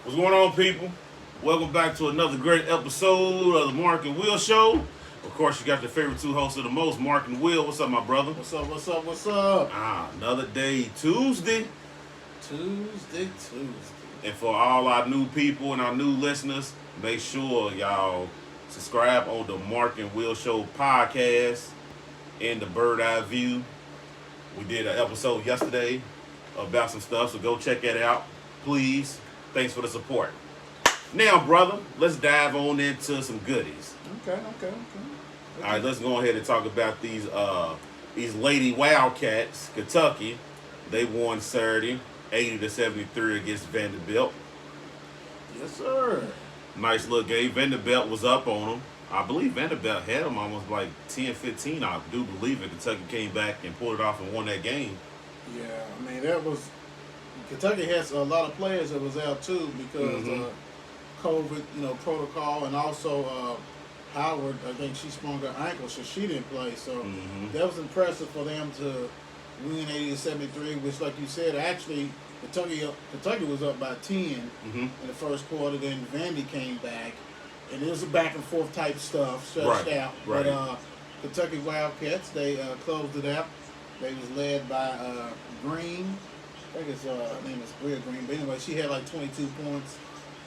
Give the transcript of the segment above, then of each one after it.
What's going on, people? Welcome back to another great episode of the Mark&Will show. Of course, you got your favorite two hosts of the most, Mark and Will. What's up, my brother? What's up, what's up, what's up? Another day, Tuesday. Tuesday. And for all our new people and our new listeners, make sure y'all subscribe on the Mark and Will Show podcast and the Bird Eye View. We did an episode yesterday about some stuff, so go check that out, please. Thanks for the support. Now, brother, let's dive on into some goodies. Okay. All right, let's go ahead and talk about these Lady Wildcats, Kentucky. They won Saturday, 80-73 against Vanderbilt. Yes, sir. Nice little game. Vanderbilt was up on them. I believe Vanderbilt had them almost like 10-15. I do believe it. Kentucky came back and pulled it off and won that game. Yeah, I mean, that was... Kentucky has a lot of players that was out, too, because COVID, protocol, and also Howard, I think she sprung her ankle, so she didn't play. So that was impressive for them to win 80-73, which, like you said, actually, Kentucky was up by 10 in the first quarter. Then Vandy came back, and it was a back and forth type stuff, stretched out. Right. But Kentucky Wildcats, they closed it out. They was led by Green. I think her name is Bria Green. But anyway, she had like 22 points.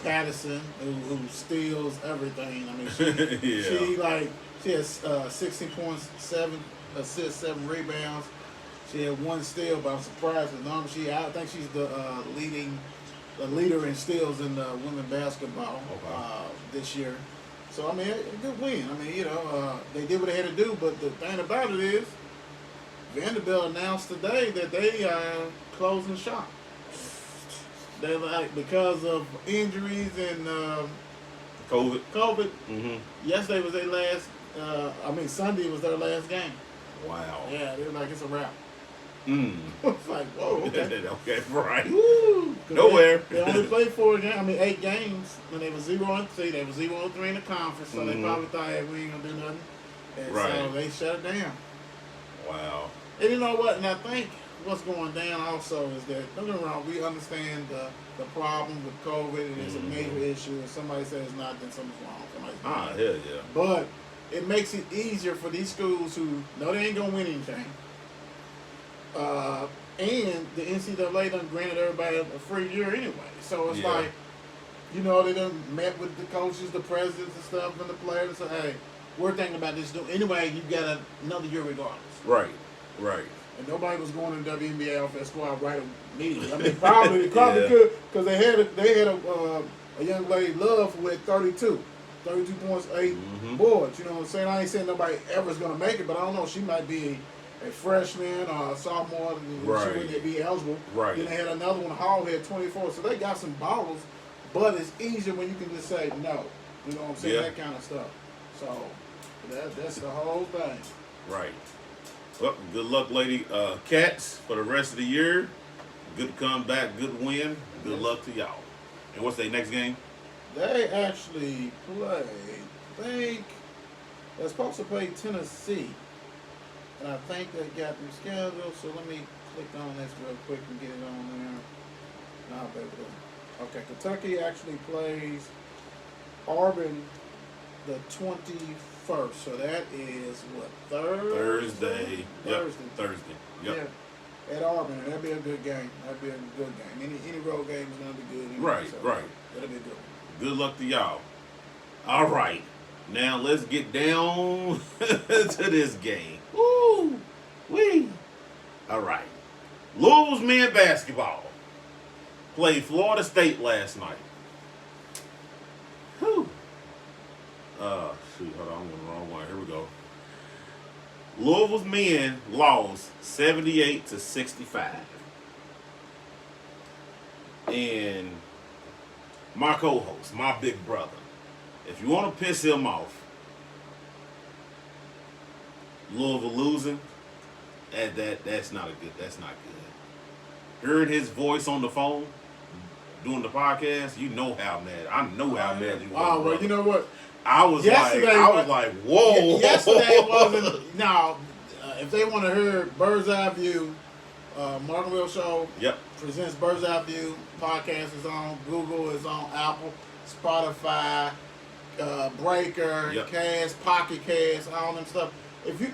Patterson, who steals everything. I mean, she has 16 points, 7 assists, 7 rebounds. She had 1 steal, but I'm surprised. I think she's the leader in steals in women's basketball this year. So I mean, a good win. I mean, they did what they had to do. But the thing about it is, Vanderbilt announced today that they are closing shop. They because of injuries and COVID. Yesterday was their last. Sunday was their last game. Wow. Yeah, they were like, it's a wrap. It's like, whoa, okay. Okay, right. Woo! Nowhere. They only played 8 games, and they were 0-3. They were 0-3 in the conference, so they probably thought, hey, we ain't gonna do nothing. And so they shut it down. Wow. And you know what? And I think what's going down also is that, don't get me wrong, we understand the problem with COVID, and it's a major issue. If somebody says it's not, then something's wrong. Hell yeah. But it makes it easier for these schools who know they ain't going to win anything. And the NCAA done granted everybody a free year anyway. So it's like, they done met with the coaches, the presidents and stuff, and the players and said, hey, we're thinking about this. Anyway, you got another year regardless. Right. And nobody was going to WNBA off that squad right immediately. I mean, probably could, because they had a young lady, Love, who had 32 points, 8 boards. You know what I'm saying? I ain't saying nobody ever is going to make it, but I don't know. She might be a freshman or a sophomore, and she wouldn't be eligible. Right. Then they had another one, Hall, had 24. So they got some ballers, but it's easier when you can just say no. You know what I'm saying? Yeah. That kind of stuff. So that's the whole thing. Right. Well, good luck, Lady Cats, for the rest of the year. Good comeback, good win. Good luck to y'all. And what's their next game? They actually play, I think, they're supposed to play Tennessee. And I think they got them scheduled, so let me click on this real quick and get it on there. And I'll be able to. Okay, Kentucky actually plays Auburn the 21st. So that is what, Thursday. Thursday. Yep. Yeah. At Auburn, and that'd be a good game. That'd be a good game. Any road game is gonna be good. Right. That'll be good. Good luck to y'all. All right. Now let's get down to this game. Woo! Wee! All right. Louisville's men basketball played Florida State last night. Whew. Shoot, hold on, I'm on the wrong one. Here we go. Louisville's men lost 78-65. And my co-host, my big brother, if you want to piss him off, Louisville losing, that's not good. Hearing his voice on the phone doing the podcast, you know how mad. I know how mad you are. Oh, well, you know what? I was like, whoa. Yesterday wasn't. Now, if they want to hear bird's eye view, Mark&Will show. Yep. presents Bird's Eye View. Podcast is on Google, is on Apple, Spotify, Breaker, Yep. Cast, Pocket Cast, all them stuff. If you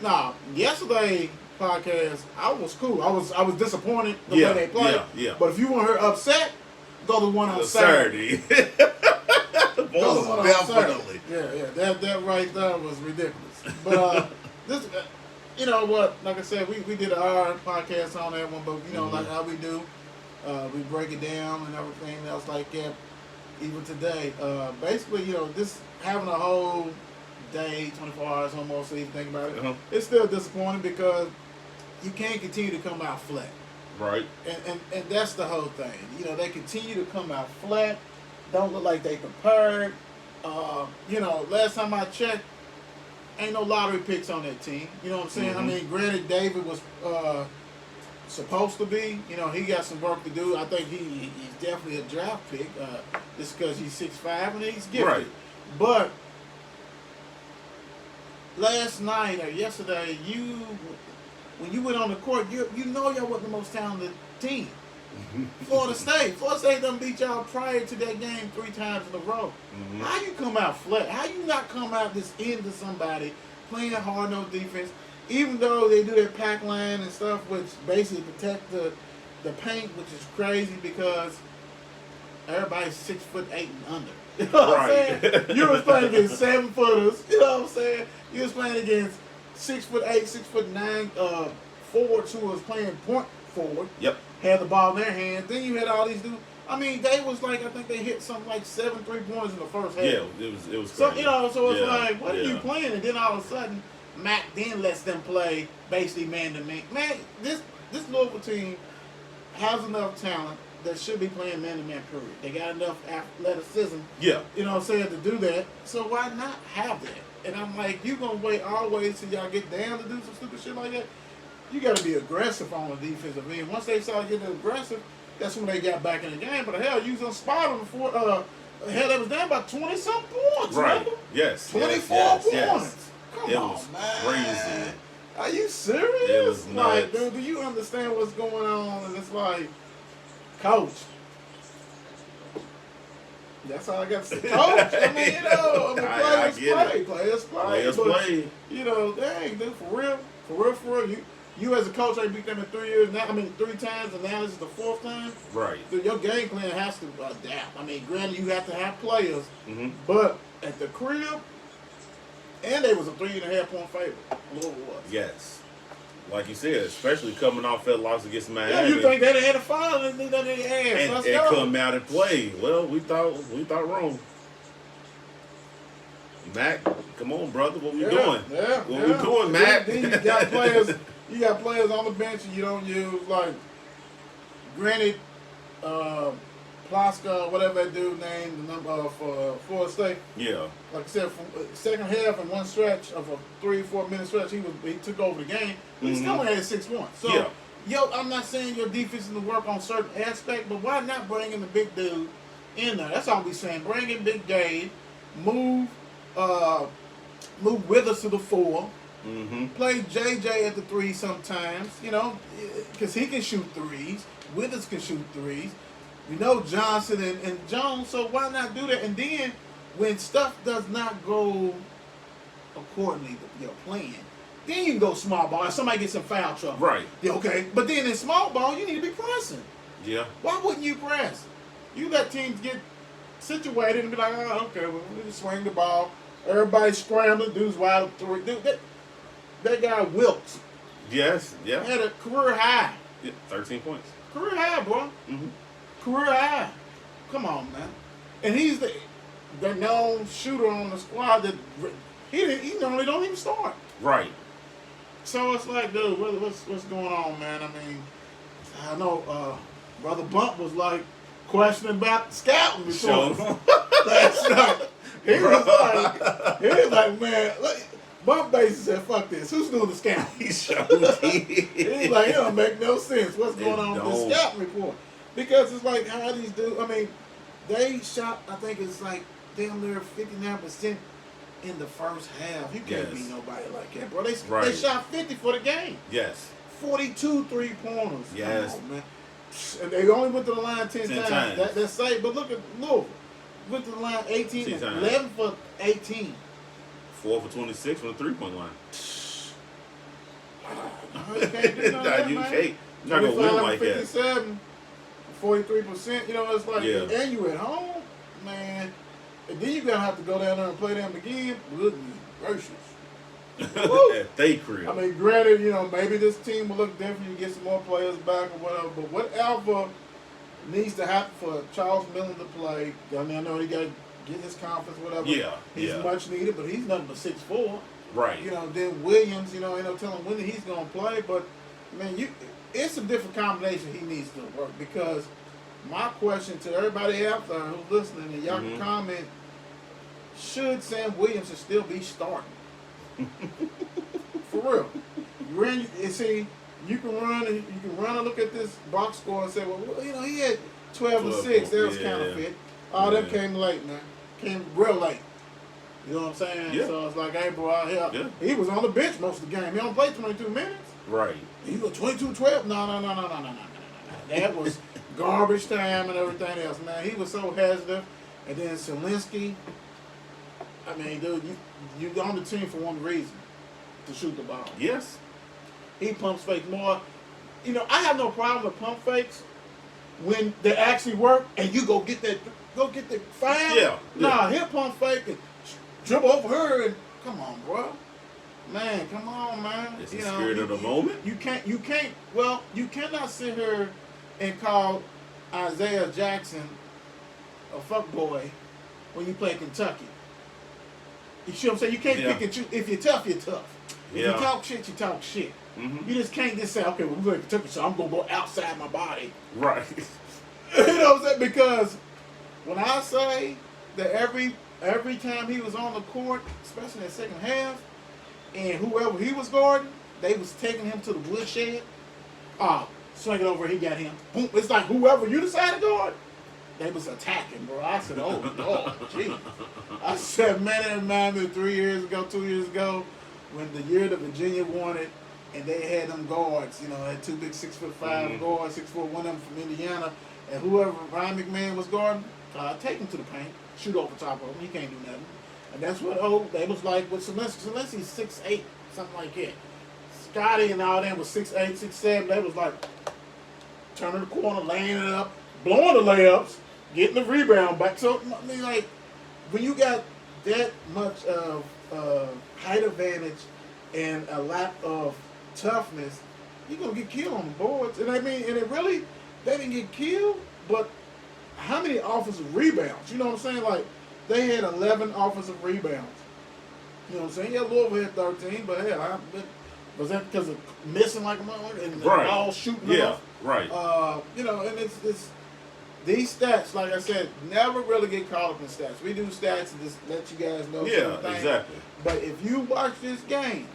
yesterday podcast, I was cool. I was disappointed the way they played. Yeah. But if you want to hear upset, go to the one on Saturday. Most definitely. Yeah. That right there was ridiculous. But this, you know what? Like I said, we did our podcast on that one, but you know, like how we do, we break it down and everything else like that. Even today, basically, you know, this having a whole day, 24 hours almost, so you think about it, it's still disappointing because you can't continue to come out flat. Right. And that's the whole thing. You know, they continue to come out flat, don't look like they prepared. You know, last time I checked, ain't no lottery picks on that team. You know what I'm saying? I mean, granted, David was supposed to be. You know, he got some work to do. I think he's definitely a draft pick just because he's 6'5" and he's gifted. Right. But last night or yesterday, when you went on the court, you know y'all wasn't the most talented team. Florida State done beat y'all prior to that game 3 times in a row. How you come out flat? How you not come out this into somebody playing hard no defense, even though they do that pack line and stuff, which basically protect the paint, which is crazy because everybody's 6'8" and under. You know what I'm saying? You was playing against 7-footers. You know what I'm saying? You was playing against 6'8", 6'9" forwards who was playing point forward. Yep. Had the ball in their hands. Then you had all these dudes. I mean, they was like, I think they hit something like 7 3-pointers in the first half. Yeah, it was So, crazy. you know, so it's like, what are you playing? And then all of a sudden, Mac then lets them play basically man-to-man. Man, this Louisville team has enough talent that should be playing man-to-man, period. They got enough athleticism, Yeah. you know what I'm saying, to do that. So why not have that? And I'm like, you going to wait always till y'all get down to do some stupid shit like that? You got to be aggressive on the defensive end. Once they started getting aggressive, that's when they got back in the game. But hell, you was on spot them before. Hell, they was down by 20-some points. Right. Remember? Yes. 24 yes, points. yes. Come It on, was man. crazy. Are you serious? It was like, nuts. dude, do you understand what's going on? And it's like, coach. That's all I got to say. Coach. I mean, you know, players play. Players play. Players but, play. You know, dang, dude, for real. You as a coach ain't beat them in 3 years now. I mean, 3 times, and now this is the 4th time. Right. Dude, your game plan has to adapt. I mean, granted, you have to have players, but at the crib, and they was a 3.5-point favorite. Louisville was. Yes. Like you said, especially coming off that loss against Miami. Yeah, you think they'd had a final and they done their ass. Let's go. Come out and play. Well, we thought wrong. Mac, come on, brother. What we doing? Yeah. What we doing, Mac? Then you got players. You got players on the bench and you don't use, like, granted, Plaska, whatever that dude named, the number for Florida State. Yeah. Like I said, from second half and one stretch of a 3-4 minute stretch, he took over the game. But he still only had 6 points. So, I'm not saying your defense is to work on certain aspect, but why not bring in the big dude in there? That's all we saying. Bring in Big Gabe, move Withers to the 4. Play JJ at the 3 sometimes, you know, because he can shoot threes. Withers can shoot threes. We know Johnson and Jones, so why not do that? And then when stuff does not go accordingly to your plan, then you can go small ball. If somebody gets in foul trouble. Right. Yeah, okay. But then in small ball, you need to be pressing. Yeah. Why wouldn't you press? You let teams get situated and be like, oh, okay, well, we just swing the ball. Everybody scrambling, dudes wide 3. Dude, that guy Wilkes. Yes. Yeah. Had a career high. Yeah, 13 points. Career high, bro. Career high. Come on, man. And he's the known shooter on the squad that he normally don't even start. Right. So it's like, dude, what's going on, man? I mean, I know Brother Bump was like questioning about scouting before last night. He was like, man, Bump basically said, fuck this. Who's doing the scouting? He's like, it don't make no sense. What's going on with the scouting report? Because it's like, how these dudes, I mean, they shot, I think it's like damn near 59% in the first half. You can't beat nobody like that, bro. They shot 50 for the game. Yes. 42 3-pointers. Yes. Come on, man. And they only went to the line 10 10 times. times. That's safe. But look at Louisville. Went to the line 18 10 times. 11 for 18. 4 for 26 from the 3-point line. You can't do none of that, You man. can't. You're not going to win like that. 57, 43%. You know, it's like, Yeah. and you at home, man. And then you're going to have to go down there and play them again. Goodness gracious. At they crib. I mean, granted, you know, maybe this team will look different. You get some more players back or whatever. But whatever needs to happen for Charles Millen to play, I mean, I know he got to get his confidence, whatever. Yeah, He's yeah. much needed, but he's nothing but 6'4". Right. You know, then Williams, you know, ain't no telling when he's going to play. But, man, it's a different combination he needs to work. Because my question to everybody out there who's listening, and y'all can comment, should Sam Williams still be starting? For real. You can run and look at this box score and say, well, you know, he had 12 and 6. That was kind of fit. All that came late, man. Came real late. You know what I'm saying? Yeah. So it's like, hey, bro, out here. Yeah. He was on the bench most of the game. He only played 22 minutes. Right. He was 22-12. No. That was garbage time and everything else, man. He was so hesitant. And then Zielinski, I mean, dude, you're on the team for one reason, to shoot the ball. Yes. He pumps fakes more. You know, I have no problem with pump fakes when they actually work and you go get the foul. Yeah. Nah, he'll pump fake and dribble over her and come on, bro. Man, come on, man. It's the spirit of the moment. You cannot sit here and call Isaiah Jackson a fuckboy when you play Kentucky. You see what I'm saying? You can't pick and choose. If you're tough, you're tough. If you talk shit, you talk shit. Mm-hmm. You just can't just say, okay, well, we're going to Kentucky, so I'm going to go outside my body. Right. You know what I'm saying? Because when I say that every time he was on the court, especially in the second half, and whoever he was guarding, they was taking him to the woodshed. Swing it over, he got him. Boom. It's like whoever you decided to guard, they was attacking, bro. I said, oh, Lord, gee. I said, man, that reminded me of 2 years ago, when the year that Virginia won it, and they had them guards, you know, had two big 6'5" guards, 6'4", one of them from Indiana, and whoever Ryan McMahon was guarding, take him to the paint, shoot over top of him. He can't do nothing. And that's what they was like with Zielinski. Zielinski's 6'8", something like that. Scotty and all them was 6'8", 6'7". They was like turning the corner, laying it up, blowing the layups, getting the rebound back. So I mean, like when you got that much of height advantage and a lack of toughness, you're gonna get killed on the boards. And I mean, and it really, they didn't get killed, but how many offensive rebounds? You know what I'm saying? Like they had 11 offensive rebounds. You know what I'm saying? Yeah, Louisville had 13, but hell, was that because of missing like a motherfucker and Right. all shooting off? Right. You know, and it's these stats, like I said, never really get caught up in stats. We do stats and just let you guys know. Yeah, exactly. But if you watch this game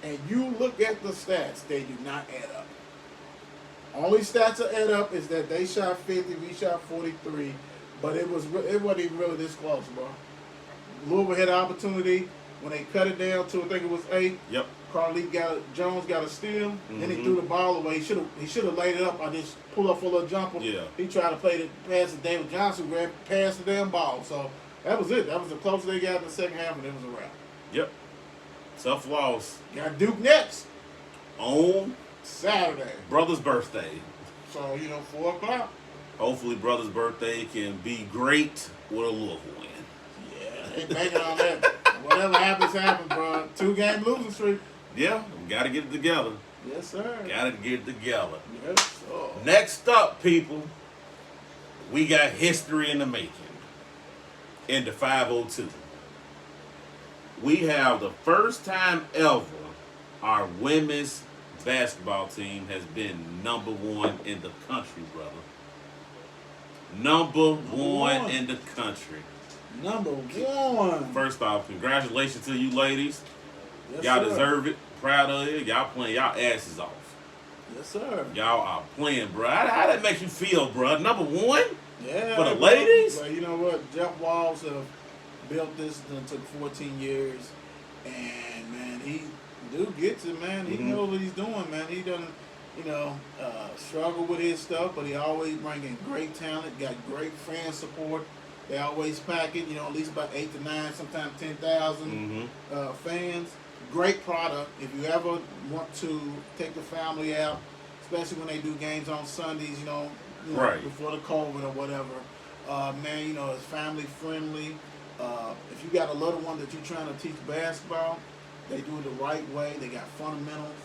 and you look at the stats, they do not add up. Only stats that add up is that they shot 50, we shot 43, but it wasn't even really this close, bro. Louisville had an opportunity when they cut it down to, I think it was 8. Yep. Jones got a steal. Then he threw the ball away. He should have laid it up. I just pull up for a little jumper. Yeah. He tried to pass to David Johnson, passed the damn ball. So that was it. That was the closest they got in the second half, and it was a wrap. Yep. Tough loss. Got Duke next On Saturday. brother's birthday. So 4 o'clock. Hopefully, brother's birthday can be great with a Louisville win. Yeah, ain't banking on that. Whatever happens, bro. 2-game losing streak. Yeah, we got to get it together. Yes, sir. Got to get it together. Yes, sir. Next up, people, we got history in the making in the 502. We have the first time ever our women's basketball team has been number 1 in the country, brother. Number one in the country. Number 1. First off, congratulations to you ladies. Yes, Y'all sir. deserve it. Proud of you. Y'all playing y'all asses off. Yes, sir. Y'all are playing, bro. How that make you feel, bro? Number 1? Yeah. For the ladies? But you know what? Jeff Walls have built this. It took 14 years. And, man, he gets it, man. He knows what he's doing, man. struggled with his stuff, but he always bring in great talent, got great fan support. They always pack it, at least about 8 to 9, sometimes 10,000 fans. Great product. If you ever want to take the family out, especially when they do games on Sundays, Right. before the COVID or whatever, man, it's family friendly. If you got a little one that you're trying to teach basketball, they do it the right way. They got fundamentals.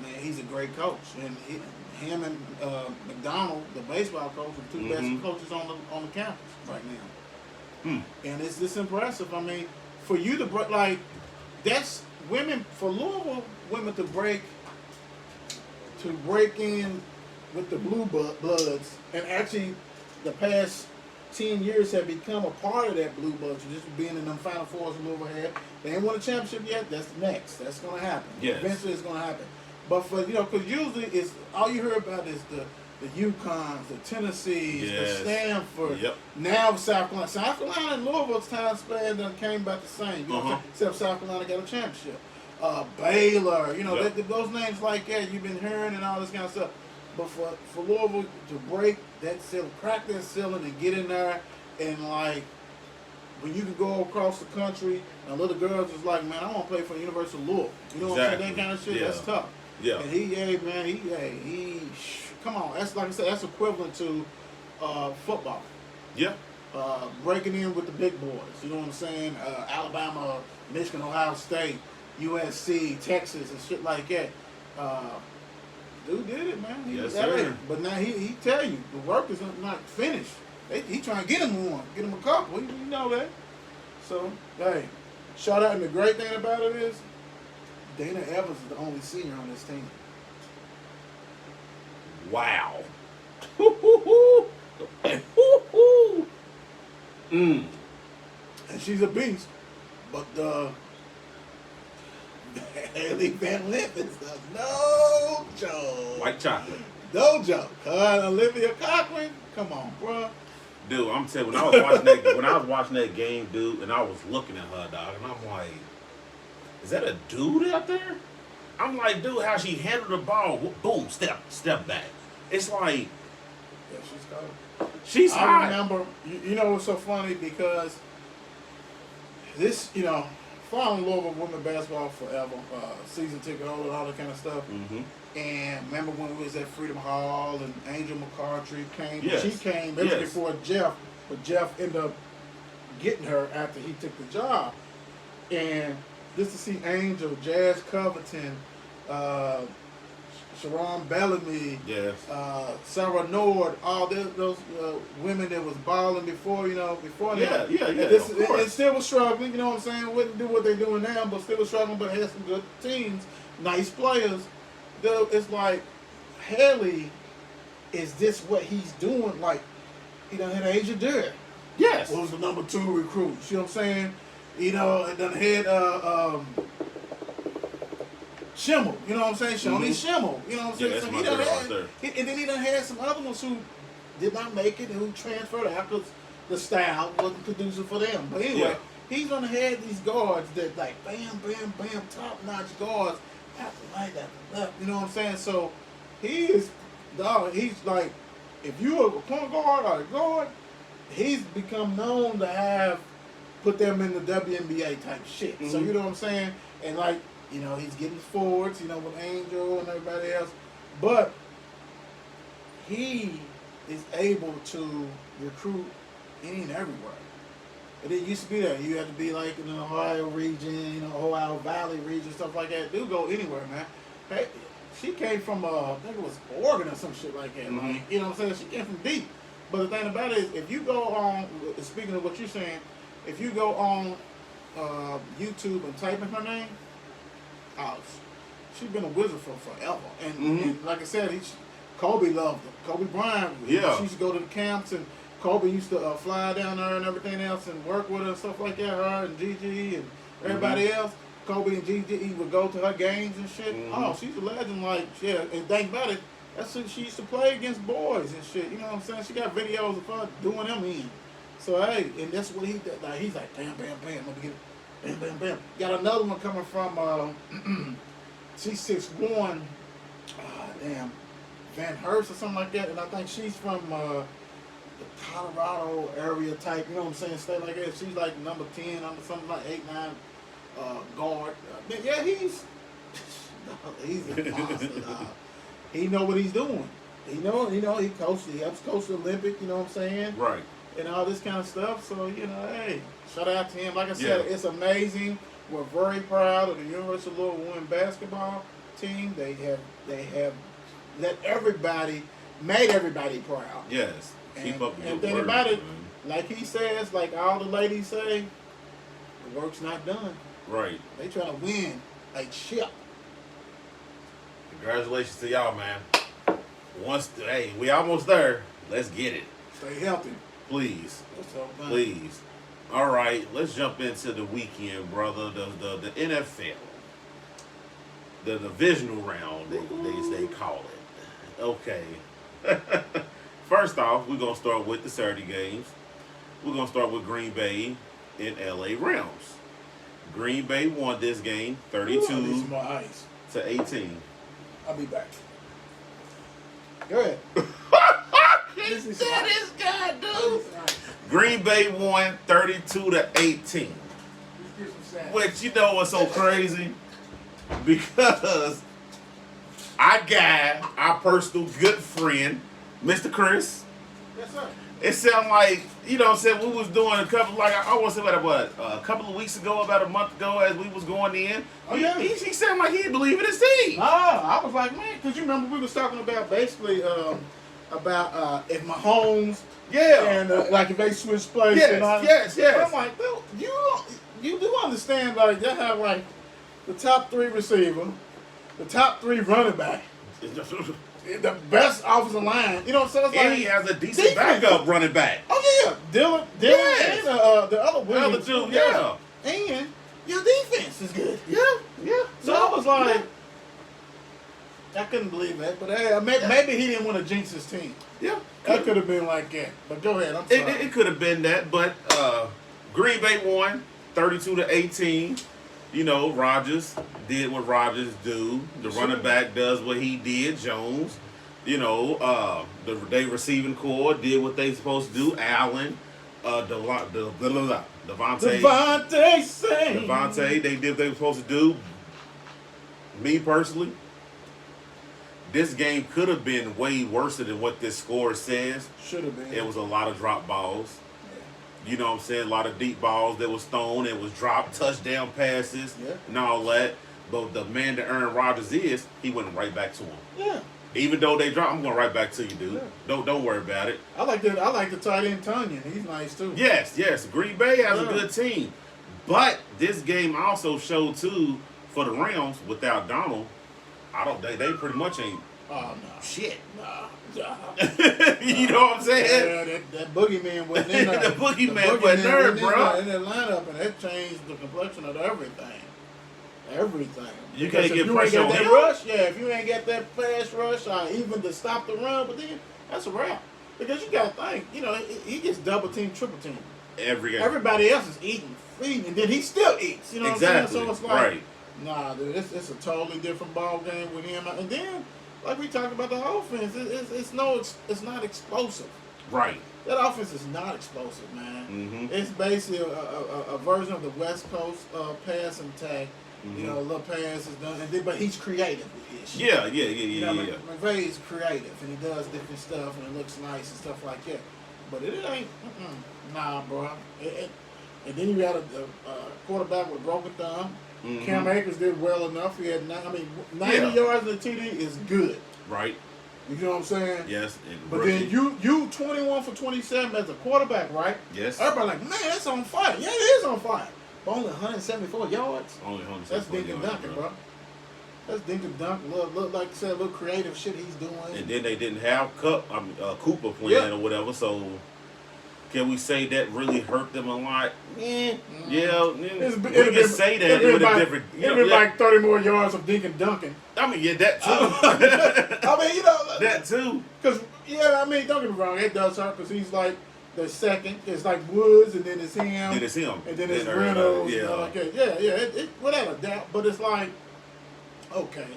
Man, he's a great coach, and him and McDonald, the baseball coach, are the two best coaches on the campus right now. And it's just impressive. I mean, for you to break that's women for Louisville women to break in with the blue bloods, and actually the past 10 years have become a part of that blue bloods. Just being in them Final Fours Louisville had. They ain't won a championship yet. That's next. That's going to happen. Yes. Eventually, it's going to happen. But for because usually it's all you hear about is the UConns, the Tennessees, the Stanford. Yep. Now South Carolina. South Carolina and Louisville's time span done came about the same. You know what I'm saying? Except South Carolina got a championship. Baylor, those names like that you've been hearing and all this kind of stuff. But for Louisville to break that ceiling, crack that ceiling and get in there, and when you can go across the country and little girls is like, man, I want to play for the University of Louisville. You know what I'm saying? That kind of shit, that's tough. Yeah. And he come on. That's like I said, that's equivalent to football. Yeah. Breaking in with the big boys. You know what I'm saying? Alabama, Michigan, Ohio State, USC, Texas, and shit like that. Dude did it, man. Yes, sir. But now he tell you the work is not finished. He trying to get him one, get him a couple. You know that. So hey, shout out. And the great thing about it is, Dana Evans is the only senior on this team. Wow. And she's a beast. But Haley Van Lith is no joke. White chocolate. No joke. Olivia Cochran, come on, bro. Dude, I'm telling you, when I was watching that game, dude, and I was looking at her, dog, and I'm like, is that a dude out there? I'm like, dude, how she handled the ball, boom, step back. It's like, Yeah, she's cold. she's hot. I remember, what's so funny because this, following Louisville women basketball forever, season ticket holder and all that kind of stuff. And remember when we was at Freedom Hall and Angel McCartry came? Yes. She came. That was before Jeff, but Jeff ended up getting her after he took the job. And just to see Angel, Jazz Covington, Sharon Bellamy, Sarah Nord, all those women that was balling before that. And still was struggling, you know what I'm saying? Wouldn't do what they're doing now, but still was struggling, but had some good teams, nice players. Though it's like, Haley, is this what he's doing? Like, he done had Asia Dare. Yes. Was the number 2 recruit. You know what I'm saying? And done had Schimmel, you know what I'm saying? Shawnee Schimmel, you know what I'm saying? That's So my girl right there. And then he done had some other ones who did not make it and who transferred out because the style wasn't conducive for them. But anyway, he's gonna have these guards that like bam, bam, bam, top notch guards after right after left. You know what I'm saying? So he's like, if you're a point guard or a guard, he's become known to have put them in the WNBA type shit. So you know what I'm saying? And like, he's getting forwards, with Angel and everybody else. But he is able to recruit any and everywhere. It didn't used to be that. You had to be like in the Ohio region, Ohio Valley region, stuff like that. Do go anywhere, man. Hey, she came from, I think it was Oregon or some shit like that. Like, you know what I'm saying? She came from deep. But the thing about it is, if you go on, speaking of what you're saying, if you go on YouTube and type in her name, she's been a wizard for forever. And like I said, Kobe loved her. Kobe Bryant, she used to go to the camps, and Kobe used to fly down there and everything else and work with her and stuff like that, her and Gigi and everybody else. Kobe and Gigi would go to her games and shit. Oh, she's a legend. Like, and think about it, that's who she used to play against boys and shit. You know what I'm saying? She got videos of her doing them in. So, hey, and that's what he did. Like, he's like, bam, bam, bam, let me get it. Bam, bam, bam. Got another one coming from, she's 6'1". damn Van Hurst or something like that, and I think she's from the Colorado area type. You know what I'm saying? State like that. She's like number 10, number something like 8-9 guard. Yeah, he's a monster. He know what he's doing. He helps coach the Olympic. You know what I'm saying? Right. And all this kind of stuff. So hey, shout out to him. Like I said, it's amazing. We're very proud of the University of Louisville women's basketball team. They have made everybody proud. Yes. Keep up the good and then work, about it, man. like he says, like all the ladies say, the work's not done. Right. They trying to win a chip. Congratulations to y'all, man. Hey, we almost there. Let's get it. Stay healthy. Please. So Please. All right, let's jump into the weekend, brother. The NFL. The divisional round, they call it. Okay. First off, we're going to start with the Saturday games. We're going to start with Green Bay and LA Rams. Green Bay won this game 32 to 18. I'll be back. Go ahead. This guy, dude. Green Bay won 32 to 18. Which, you know what's so crazy? Because our personal good friend, Mr. Chris. Yes, sir. It sounded like, you know what I'm saying, we was doing a couple, like, I want to say a couple of weeks ago, about a month ago, as we was going in. Oh, yeah. He sounded like he didn't believe in his team. I was like, man, because you remember we was talking about basically about if Mahomes, and like if they switch places. Yes. I'm like, dude, you do understand, like, they have like the top 3 receiver, the top 3 running back, the best offensive line. You know what I'm saying? It's And like, he has a decent backup running back. Oh yeah, Dylan, Yes. and the other Williams. The other two, yeah. And your defense is good. Yeah. So I was like, I couldn't believe that. But hey, maybe he didn't want to jinx his team. Yeah. That could have been like that. But go ahead, I'm sorry. It could have been that, but Green Bay won 32 to 18. You know, Rodgers did what Rodgers do. The running back does what he did. Jones, you know, they receiving core did what they supposed to do. Allen, Devontae, they did what they were supposed to do. Me personally, this game could have been way worse than what this score says. Should have been. It was a lot of drop balls. You know what I'm saying? A lot of deep balls that was thrown. It was dropped touchdown passes and all that. But the man that Aaron Rodgers is, he went right back to him. Yeah. Even though they dropped, I'm going right back to you, dude. Yeah. Don't worry about it. I like the tight end Tunyon. He's nice too. Yes. Green Bay has a good team. But this game also showed too, for the Rams, without Donald, they pretty much ain't shit. Nah. You know what I'm saying? Yeah, that boogeyman wasn't in there. The boogeyman wasn't there, bro. In that lineup, and that changed the complexion of everything. Everything. You can't get pressure pressure on on that him. rush. Yeah, if you ain't got that fast rush, or even to stop the run, but then that's a wrap. Because you got to think, you know, he gets double team, triple team. Every game. Everybody else is eating, feeding, and then he still eats. You know what I'm saying? So it's like, nah, dude, it's a totally different ball game with him. And then, like we talked about the offense, it's not explosive. Right. That offense is not explosive, man. Mm-hmm. It's basically a version of the West Coast passing attack. Mm-hmm. You know, a little pass is done, but he's creative with his shit. Yeah. You know, McVay is creative, and he does different stuff, and it looks nice and stuff like that. But it ain't, nah, bro. And then you got a quarterback with broken thumb. Mm-hmm. Cam Akers did well enough. He had 90 yards in the TD is good. Right. You know what I'm saying? Yes. But then you 21 for 27 as a quarterback, right? Yes. Everybody like, man, that's on fire. Yeah, it is on fire. But only 174 yards. Only 174 That's Dinkin' Duncan, bro. That's Dinkin' Dunk. Look, like I said, a little creative shit he's doing. And then they didn't have Cooper playing or whatever, so can we say that really hurt them a lot? Yeah. We can say that with a different. It'd been like 30 more yards of Dinkin' Duncan. I mean, yeah, that too. I mean, you know. That too. Because, I mean, don't get me wrong, it does hurt because he's like the second. It's like Woods, and then it's him. And then it's Reynolds. Like that. Yeah. Without a doubt. But it's like, okay.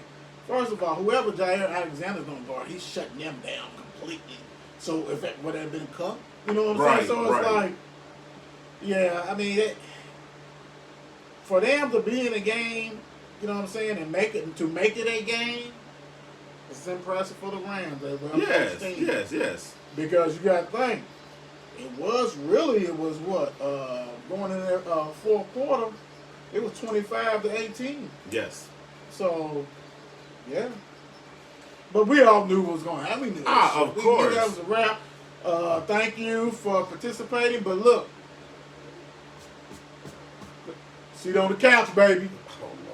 First of all, whoever Jair Alexander's going to guard, he's shutting them down completely. So if it would have been Cup, you know what I'm saying? So it's like, yeah, I mean, for them to be in a game, you know what I'm saying, and make it a game, it's impressive for the Rams. Yes. Because you got to think, it was what going in there fourth quarter, it was 25-18. Yes. So, yeah. But we all knew what was going to happen. We knew that of course. We knew that was a wrap. Thank you for participating. But look, sit on the couch, baby.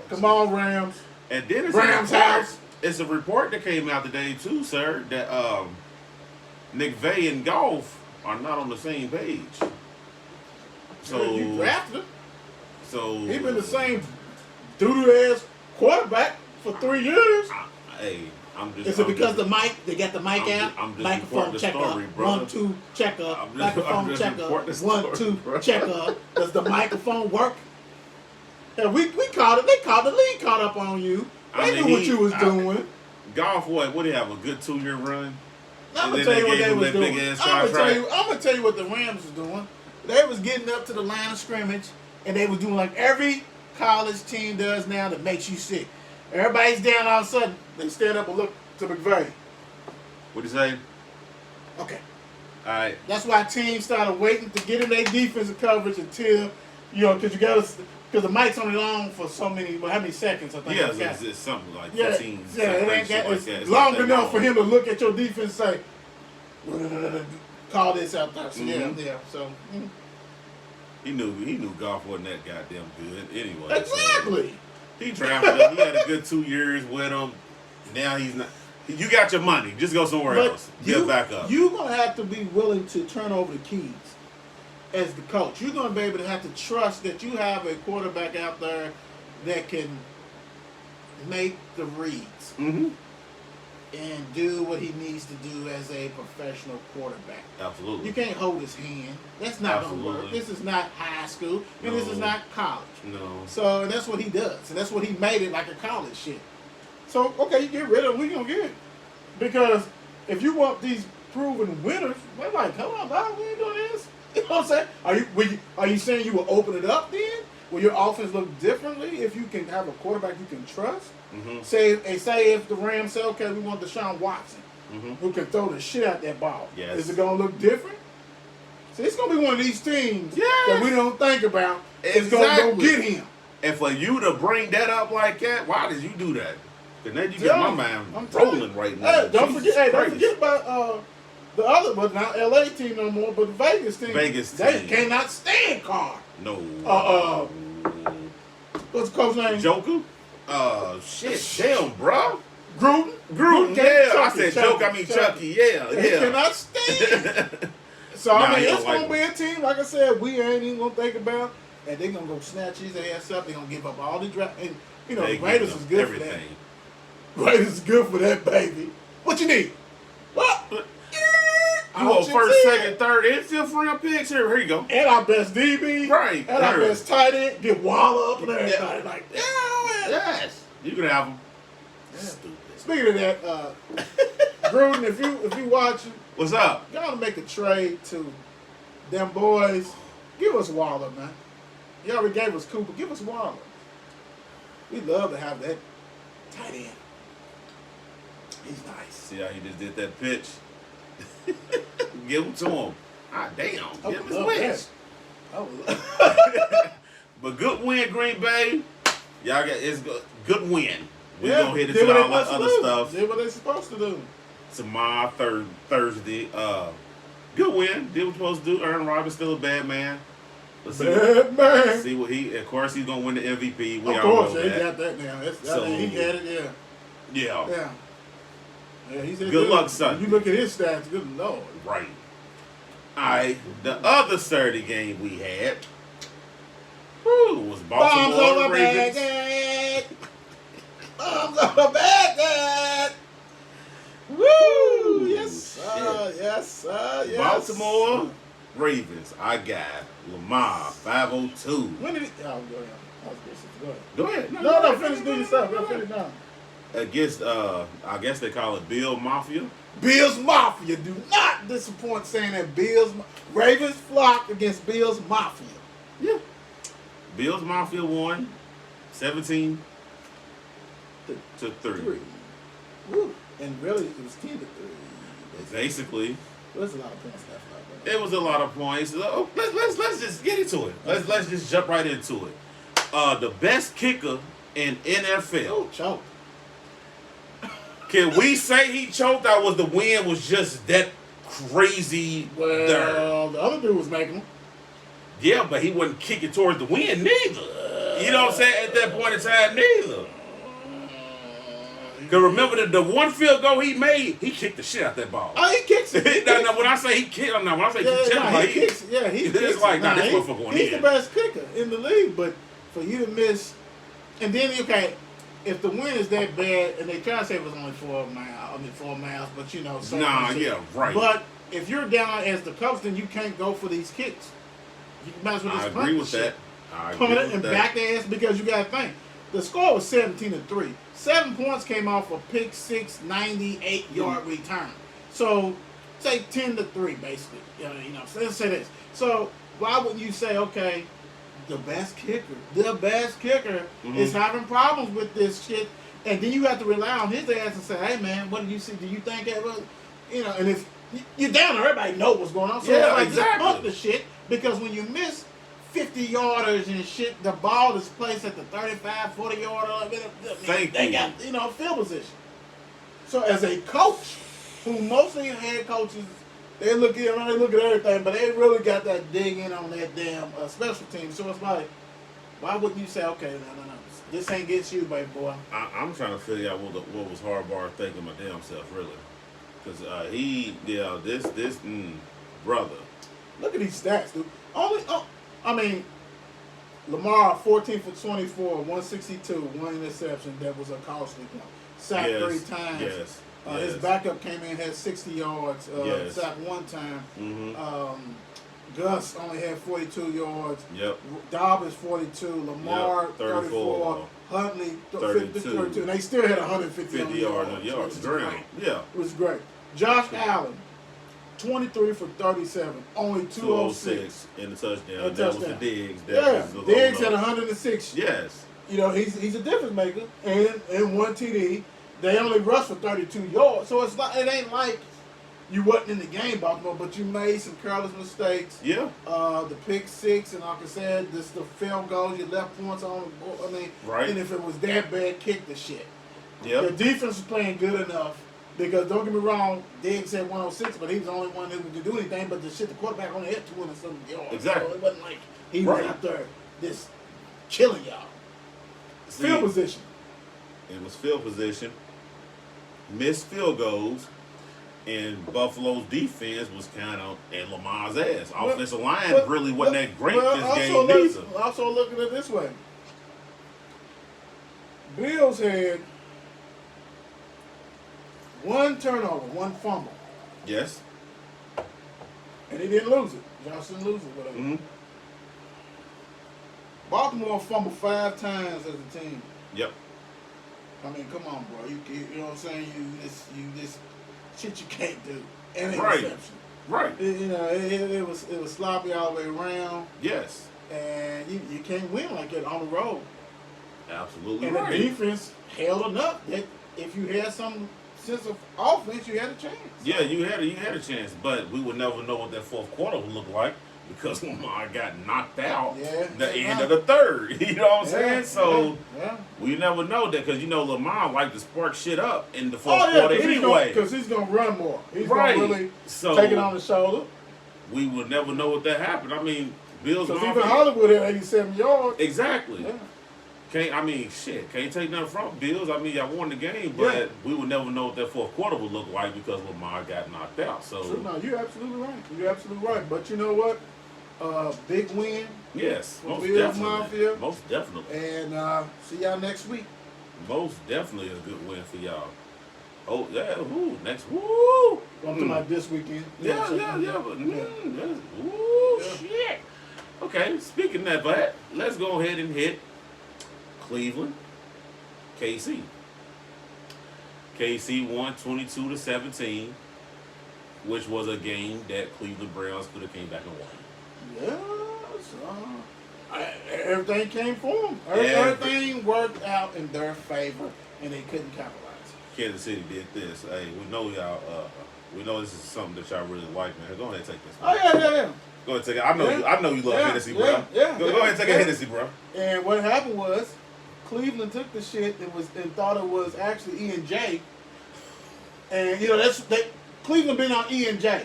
Come on, Rams. And then it's Rams house. It's a report that came out today too, sir, that McVay and Goff are not on the same page. So you drafted him. So he been the same doo-doo ass quarterback for 3 years. Hey, I'm just. Is it because the mic? They got the mic out. I'm just microphone check story, up. brother. 1, 2, check up. Microphone check up. 1, Story, 2, brother. check up. Does the microphone work? Yeah, we caught it. The league caught up on you. They knew what you was doing. Golf, what did he have, a good 2-year run? I'm gonna tell you what they was doing. I'm gonna tell you what the Rams was doing. They was getting up to the line of scrimmage, and they was doing like every college team does now that makes you sick. Everybody's down, all of a sudden they stand up and look to McVay. What'd you say? Okay. All right. That's why teams started waiting to get in their defensive coverage until, because the mic's only long for so many, how many seconds, I think. Yeah, it's something like 15 seconds. Yeah, it's long enough for him to look at your defense and say, call this out there. So, yeah. So, He knew Goff wasn't that goddamn good anyway. Exactly. So he drafted him. He had a good 2 years with him. Now he's not. You got your money. Just go somewhere else. Get back up. You're going to have to be willing to turn over the keys as the coach. You're going to be able to have to trust that you have a quarterback out there that can make the reads and do what he needs to do as a professional quarterback. Absolutely. You can't hold his hand. That's not going to work. This is not high school, and this is not college. No. So that's what he does, and that's what he made it like a college shit. So, okay, you get rid of him, we going to get it. Because if you want these proven winners, we're like, come on, dog, we ain't doing this. You know what I'm saying? Are you saying you will open it up then? Will your offense look differently if you can have a quarterback you can trust? Say if the Rams say, okay, we want Deshaun Watson, who can throw the shit out that ball. Yes. Is it going to look different? See, it's going to be one of these teams that we don't think about. It's going to go get him. And for you to bring that up like that, why did you do that? Because now you got my mind rolling right now. Hey, don't forget about the other, but not LA team no more, but the Vegas team. They cannot stand Carr. No. What's the coach's name? Joker? Shit. Damn, bro. Gruden. Yeah, I said Joke, I mean Chucky. Yeah. They cannot stand. So, I mean, it's going to be a team, like I said, we ain't even going to think about. And they're going to go snatch his ass up. They're going to give up all the draft. And, the Raiders is good for that. Raiders is good for that, baby. What you need? What? You want first, second, third, and fifth round picks? Here you go. And our best DB. Right. And our best tight end. Get Waller up and everything. Like, yes. You can have them. Yeah. Stupid. Speaking of that, Gruden, if you watching, what's up? You gotta make a trade to them boys. Give us Waller, man. You already gave us Cooper. Give us Waller. We love to have that tight end. He's nice. See how he just did that pitch? Give him to him. Ah, damn. Give him his wish. But good win, Green Bay. Y'all got it's good win. We're going to hit into all that other stuff. Did what they're supposed to do. Tomorrow, Thursday. Good win. Did what you're supposed to do. Aaron Rodgers still a bad man. Let's see what he. Of course, he's going to win the MVP. We all know that. He got that now. He got it, Yeah. Yeah, he said good luck, Sunday. You look at his stats, good Lord. Right. All right. The other Saturday game we had was Baltimore Ravens. Bombs on the bag. Woo! Yes, sir. Yes, sir. Yes. Baltimore Ravens. I got Lamar 502. When did he? Oh, go ahead. Go ahead. No, finish doing your stuff. Finish now. against I guess they call it Bill Mafia. Bills Mafia. Do not disappoint saying that Ravens flock against Bills Mafia. Yeah. Bills Mafia won 17-3. Woo. And really, it was 10-3. Basically. There's a lot of points left out there. It was a lot of points. Let's just get into it. Let's just jump right into it. The best kicker in NFL. Oh, choked. Can we say he choked? Or was the win was just that crazy? Well, the other dude was making them. Yeah, but he wasn't kicking towards the win neither. You know what I'm saying? At that point in time, neither. Cause remember the one field goal he made, he kicked the shit out that ball. Oh, he kicks it. No, when I say he kicked, when I say he kicks, he kicks it's like, this motherfucker going in. He's the best kicker in the league, but for you to miss, and then okay, if the win is that bad, and they try to say it was only 4 miles, but you know, right. But if you're down as the Cubs, then you can't go for these kicks. You might as well just I agree with that. Punt it and back the ass because you got to think. The score was 17-3. 7 points came off a pick six, 98-yard return. So, say 10-3, basically. You know, so let's say this. So, why wouldn't you say, okay, the best kicker is having problems with this shit, and then you have to rely on his ass and say, hey, man, what did you see? Do you think that was, you know, and if you're down there, everybody knows what's going on. So, exactly. Pump the shit, because when you miss 50-yarders and shit, the ball is placed at the 35, 40-yarder. They got, field position. So as a coach, who mostly head coaches, they look at everything, but they really got that dig in on that damn special team. So it's like, why wouldn't you say, okay, no, this ain't gets you, baby boy? I'm trying to figure out what was Harbaugh thinking my damn self, really. Because brother. Look at these stats, dude. Lamar 14 for 24, 162, 1 interception. That was a costly one. Sacked 3 times. Yes. His backup came in, had 60 yards. Sacked 1 time. Mm-hmm. Gus only had 42 yards. Yep. Dobbins 42. Lamar 34. Huntley 32. And they still had 150 yards. Great. Yeah. It was great. Josh Allen. 23 for 37, only 206 in the touchdown. That was the Diggs. Diggs had 106. Yes. You know, he's a difference maker, and 1 TD. They only rushed for 32 yards, so it ain't like you wasn't in the game, Baltimore, but you made some careless mistakes. Yeah. The pick six, and like I said, the field goal, you left points on the board. right. And if it was that bad, kick the shit. Yeah. The defense was playing good enough. Because don't get me wrong, Diggs had 106, but he was the only one who could do anything. But the quarterback only had 200-something yards. Exactly. So it wasn't like he was out there just killing y'all. Field position. It was field position. Missed field goals. And Buffalo's defense was kind of in Lamar's ass. Offensive line really wasn't that great this game either. Also look at it this way. Bills had 1 turnover, 1 fumble. Yes. And he didn't lose it. Josh didn't lose it, whatever. Mm-hmm. Baltimore fumbled 5 times as a team. Yep. I mean, come on, bro. You know what I'm saying? You this shit you can't do. And right. Interception. Right. It was sloppy all the way around. Yes. And you can't win like that on the road. Absolutely and right. And the defense held enough that if you had some sense of offense, you had a chance. Yeah, you had a chance, but we would never know what that fourth quarter would look like because Lamar got knocked out the end of the third. You know what I'm saying? So we never know that because Lamar liked to spark shit up in the fourth quarter anyway. Because he's gonna run more. He's right. gonna really take it on the shoulder. We would never know what that happened. I mean, Bills. Because even Hollywood had 87 yards. Exactly. Yeah. Can't take nothing from Bills. I mean, y'all won the game, but we would never know what that fourth quarter would look like because Lamar got knocked out. So true, no, you're absolutely right. But you know what? Big win. Yes, most Bills definitely. Mafia. Most definitely. And see y'all next week. Most definitely a good win for y'all. Oh yeah, next woo. I'm talking about this weekend. Yeah. Shit. Okay, speaking of that, let's go ahead and hit Cleveland, KC. KC won 22-17, which was a game that Cleveland Browns could have came back and won. Yes. Everything came for them. Everything worked out in their favor, and they couldn't capitalize. Kansas City did this. Hey, we know y'all. We know this is something that y'all really like, man. Go ahead and take this. Oh yeah. Go ahead and take it. I know you love Hennessy, bro. Yeah. Go ahead and take a Hennessy, bro. And what happened was, Cleveland took the shit and thought it was actually E&J. And Cleveland been on E&J.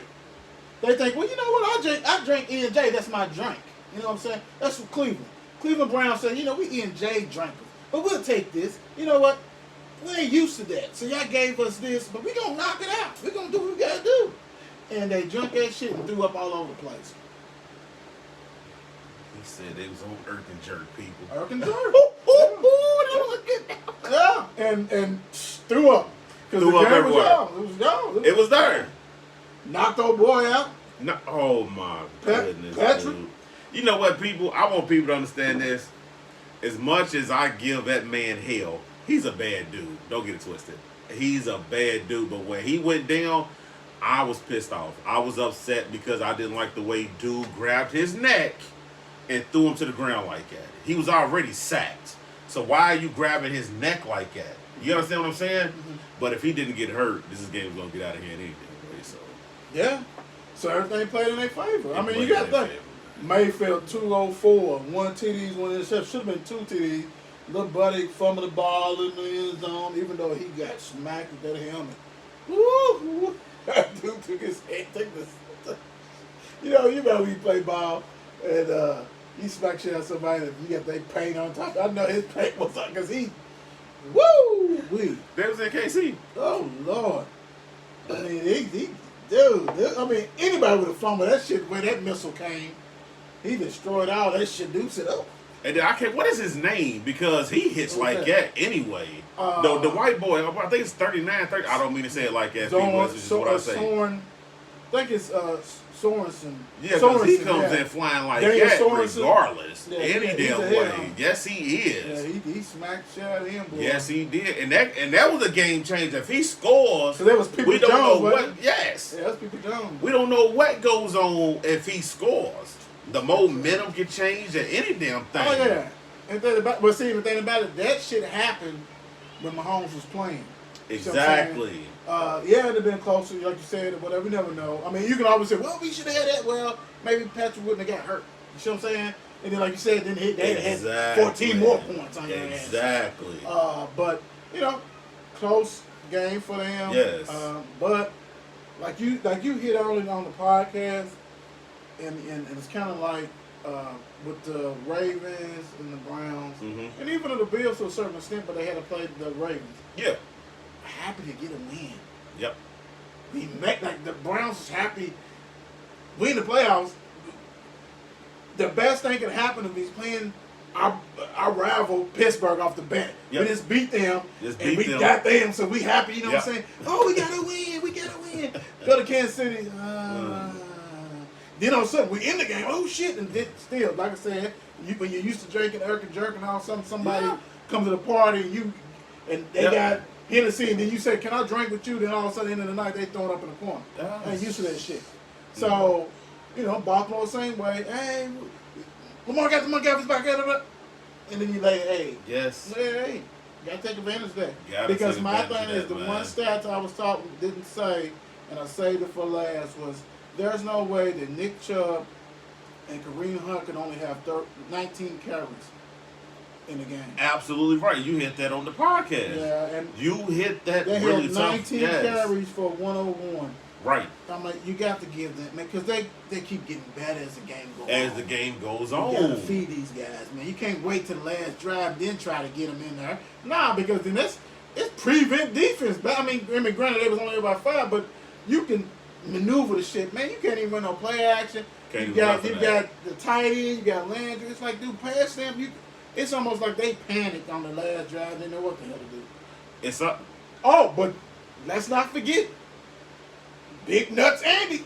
They think, well, you know what? I drink E&J. That's my drink. You know what I'm saying? That's what Cleveland. Cleveland Browns said, we E&J drinkers, but we'll take this. You know what? We ain't used to that. So y'all gave us this, but we gonna knock it out. We gonna do what we gotta do. And they drank that shit and threw up all over the place. He said they was on Earth and Jerk, people. Earth and Jerk. That was a good. Yeah, and threw up. Threw up everywhere. It was gone. It was there. Knocked old boy out. No, oh my goodness, Patrick. dude. You know what, people? I want people to understand this. As much as I give that man hell, he's a bad dude. Don't get it twisted. He's a bad dude. But when he went down, I was pissed off. I was upset because I didn't like the way dude grabbed his neck and threw him to the ground like that. He was already sacked. So why are you grabbing his neck like that? You understand what I'm saying? Mm-hmm. But if he didn't get hurt, this game was going to get out of hand anyway. So. Yeah. So everything played in their favor. I mean, you got to think. Mayfield 204, 1 TDs, 1 interception. Should have been 2 TDs. Little buddy fumbled the ball in the end zone, even though he got smacked with that helmet. Woo! Dude took his head, you know when you play ball and you smack shit out somebody and you got their paint on top. I know his paint was on because he, woo! That was in KC. Oh, Lord. I mean, dude, anybody would have fumbled that shit where that missile came. He destroyed all that shit. Dude said, oh. And then what is his name? Because he hits like that anyway. The white boy, I think it's 39, 30. I don't mean to say it like that. That's just what I say. I think it's Sorensen. Yeah, because he comes in flying like Daniel that Sorensen. Regardless. Yeah, any damn way. Yes, he is. Yeah, he smacked shit out of him, boy. Yes, he did. And that was a game changer. If he scores, so that was People we don't Jones, know what. Yes. Yeah, that's People Jones. We don't know what goes on if he scores. The momentum can change at any damn thing. Oh, yeah. But see, the thing about it, that shit happened when Mahomes was playing. Exactly. It'd have been closer, like you said, or whatever. We never know. I mean, you can always say, well, we should have had that. Well, maybe Patrick wouldn't have got hurt. You see what I'm saying? And then, like you said, then they had 14 more points on your ass. Exactly. But, close game for them. Yes. But, like you hit early on the podcast, and it's kind of like with the Ravens and the Browns, and even the Bills to a certain extent, but they had to play the Ravens. Yeah. Happy to get a win. Yep. The Browns is happy. We in the playoffs. The best thing can happen if he's playing our rival Pittsburgh off the bat. Yep. We just beat them, got them, so we happy. You know what I'm saying? Oh, we gotta win. Go to Kansas City. Then all of a sudden we in the game. Oh shit! And then still, like I said, when you're used to drinking Eric and jerk and all of a sudden somebody comes to the party and they got Hennessy, and then you say, "Can I drink with you?" Then all of a sudden, at the end of the night, they throw it up in the corner. I ain't used to that shit. So, Baltimore the same way. Hey, Lamar got the monkey off his back, and then you hey, yes, hey, you gotta take advantage of that. Because my thing is the one stat I was taught didn't say, and I saved it for last was. There's no way that Nick Chubb and Kareem Hunt can only have 19 carries in the game. Absolutely right. You hit that on the podcast. Yeah, and you hit that they really had tough. 19 carries for 101. Right. I'm like, you got to give them, man, because they keep getting better as the game goes on. As the game goes on. You got to feed these guys, man. You can't wait till the last drive, then try to get them in there. Nah, because then it's prevent defense. But I mean, granted, they was only about 5, but you can maneuver the shit, man. You can't even run no play action. You got the tight end, you got Landry. It's like, dude, pass them. It's almost like they panicked on the last drive. They know what the hell to do. It's up. Oh, but let's not forget Big Nuts Andy.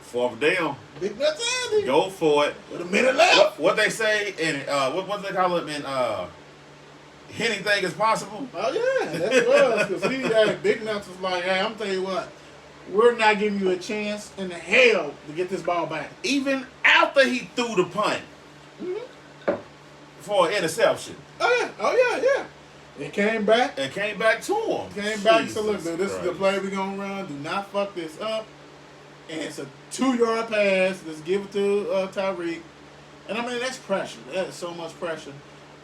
Fourth down. Big Nuts Andy. Go for it. With a minute left. What they say in what they call it in anything is possible. Oh yeah, that was because he had Big Nuts was like, hey, I'm telling you what, we're not giving you a chance in the hell to get this ball back. Even after he threw the punt for an interception. Oh yeah. It came back. It came back to him. Came back and said, look, dude, this is the play we're going to run. Do not fuck this up. And it's a 2-yard pass. Let's give it to Tyreek. And I mean, that's pressure. That is so much pressure.